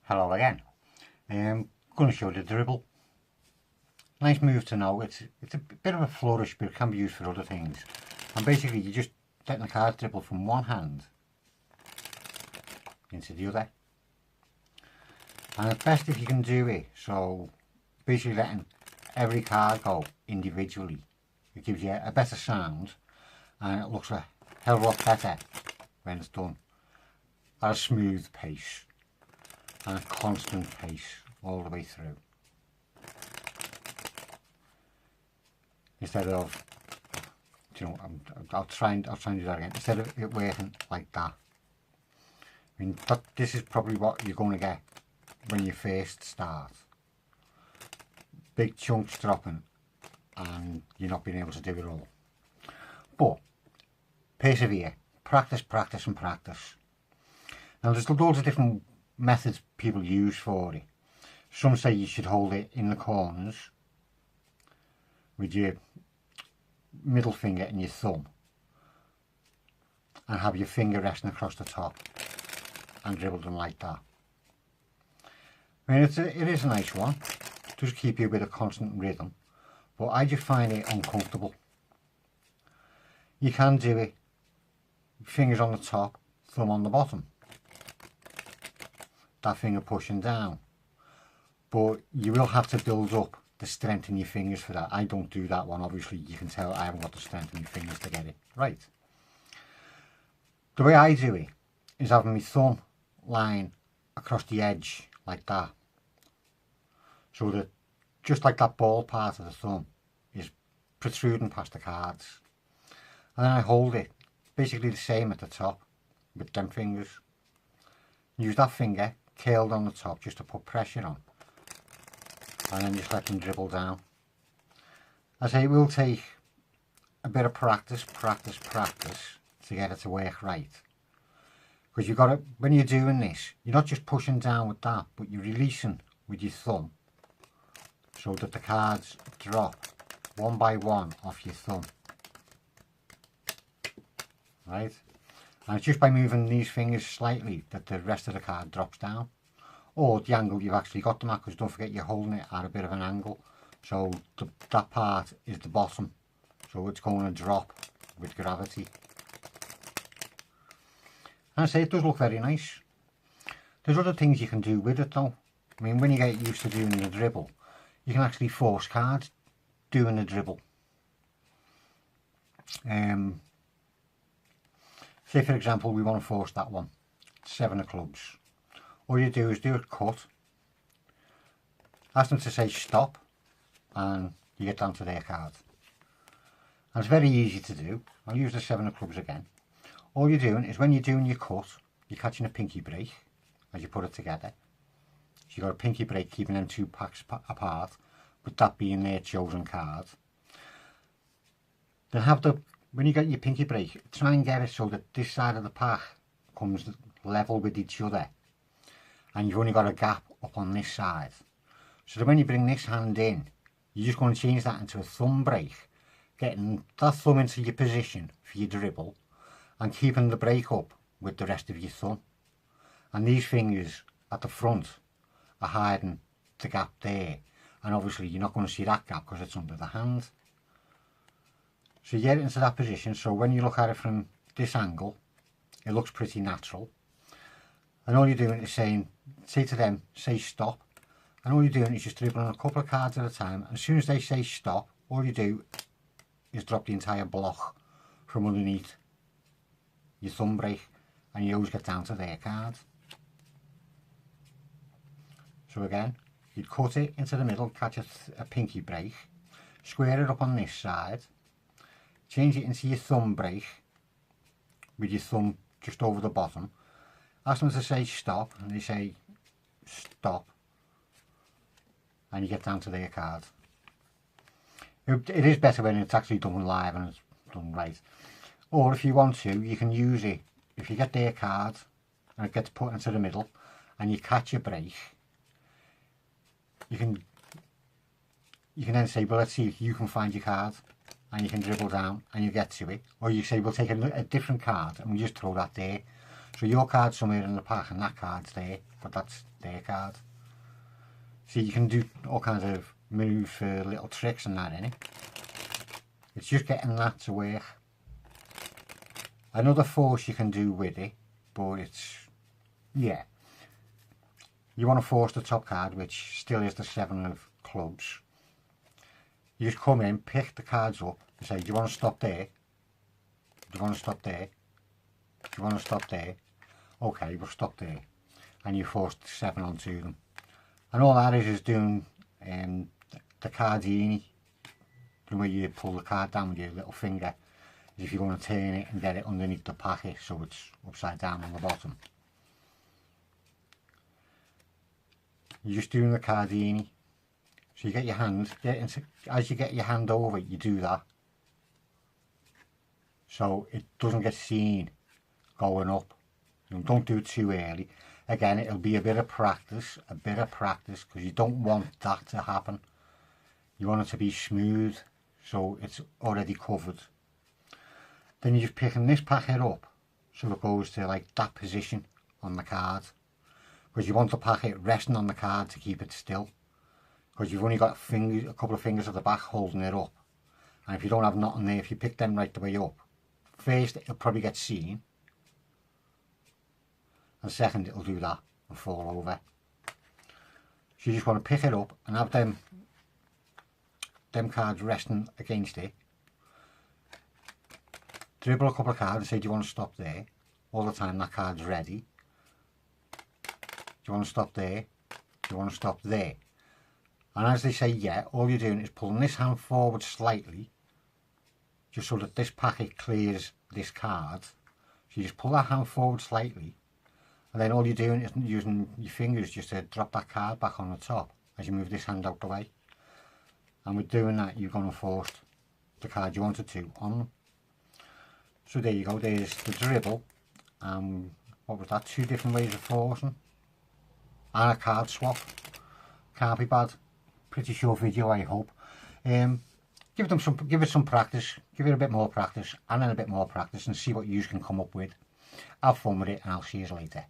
Hello again. Going to show the dribble. Nice move to know. It's a bit of a flourish, but it can be used for other things. And basically, you're just letting the card dribble from one hand into the other. And it's best if you can do it. So basically, letting every card go individually. It gives you a better sound, and it looks a hell of a lot better when it's done at a smooth pace and a constant pace all the way through, instead of, you know, I'll try and do that again. Instead of it working like that. I mean, this is probably what you're going to get when you first start. Big chunks dropping and you're not being able to do it all. But persevere, practice, practice and practice. Now there's loads of different methods people use for it. Some say you should hold it in the corners with your middle finger and your thumb, and have your finger resting across the top and dribble them like that. I mean, it is a nice one. It does keep you a bit of constant rhythm, but I just find it uncomfortable. You can do it, fingers on the top, thumb on the bottom, that finger pushing down, but you will have to build up the strength in your fingers for that. I don't do that one, obviously. You can tell I haven't got the strength in my fingers to get it right. The way I do it is having my thumb line across the edge like that, so that just like that ball part of the thumb is protruding past the cards, and then I hold it basically the same at the top with them fingers. Use that finger curled on the top just to put pressure on, and then just let them dribble down. I say it will take a bit of practice to get it to work right, because you've got to, when you're doing this, you're not just pushing down with that, but you're releasing with your thumb so that the cards drop one by one off your thumb, right? And it's just by moving these fingers slightly that the rest of the card drops down, or the angle you've actually got them at, because don't forget you're holding it at a bit of an angle, so that part is the bottom, so it's going to drop with gravity. And I say it does look very nice. There's other things you can do with it though. I mean, when you get used to doing the dribble, you can actually force cards doing the dribble. Say for example we want to force that one, 7 of clubs. All you do is do a cut, ask them to say stop, and you get down to their card. And it's very easy to do. I'll use the 7 of clubs again. All you're doing is when you're doing your cut, you're catching a pinky break as you put it together. So you've got a pinky break keeping them two packs apart, with that being their chosen card. Then when you get your pinky break, try and get it so that this side of the pack comes level with each other, and you've only got a gap up on this side. So that when you bring this hand in, you're just going to change that into a thumb break, getting that thumb into your position for your dribble, and keeping the break up with the rest of your thumb. And these fingers at the front are hiding the gap there, and obviously you're not going to see that gap because it's under the hand. So you get it into that position, so when you look at it from this angle, it looks pretty natural. And all you're doing is say to them, say stop. And all you're doing is just dribbling a couple of cards at a time. As soon as they say stop, all you do is drop the entire block from underneath your thumb break, and you always get down to their card. So again, you'd cut it into the middle, catch a pinky break, square it up on this side, change it into your thumb break with your thumb just over the bottom, ask them to say stop, and they say stop, and you get down to their card. It is better when it's actually done live and it's done right. Or if you want to, you can use it, if you get their card and it gets put into the middle and you catch a break, you can then say, well, let's see if you can find your card, and you can dribble down and you get to it. Or you say, we'll take a different card and we just throw that there. So your card's somewhere in the pack and that card's there, but that's their card. See, you can do all kinds of moves for little tricks and that in it. It's just getting that to work. Another force you can do with it, but it's, yeah. You want to force the top card, which still is the 7 of clubs. You just come in, pick the cards up and say, do you want to stop there? Do you want to stop there? Do you want to stop there? Okay, we'll stop there. And you force the 7 onto them. And all that is doing the cardini, the way you pull the card down with your little finger, is if you want to turn it and get it underneath the packet so it's upside down on the bottom. You're just doing the cardini. So you get your hand, as you get your hand over it, you do that. So it doesn't get seen going up. Don't do it too early. Again, it'll be a bit of practice, because you don't want that to happen. You want it to be smooth, so it's already covered. Then you're just picking this packet up, so it goes to like that position on the card. Because you want the packet resting on the card to keep it still. Because you've only got a couple of fingers at the back holding it up. And if you don't have nothing there, if you pick them right the way up, first it'll probably get seen. And second, it'll do that and fall over. So you just want to pick it up and have them cards resting against it. Dribble a couple of cards and say, do you want to stop there? All the time that card's ready. Do you want to stop there? Do you want to stop there? And as they say, yeah, all you're doing is pulling this hand forward slightly, just so that this packet clears this card. So you just pull that hand forward slightly, and then all you're doing is using your fingers just to drop that card back on the top as you move this hand out the way. And with doing that, you're going to force the card you wanted to on them. So there you go, there's the dribble. What was that, 2 different ways of forcing. And a card swap. Can't be bad. Pretty short video, I hope. Give it some practice. Give it a bit more practice, and then a bit more practice, and see what you can come up with. Have fun with it, and I'll see you later.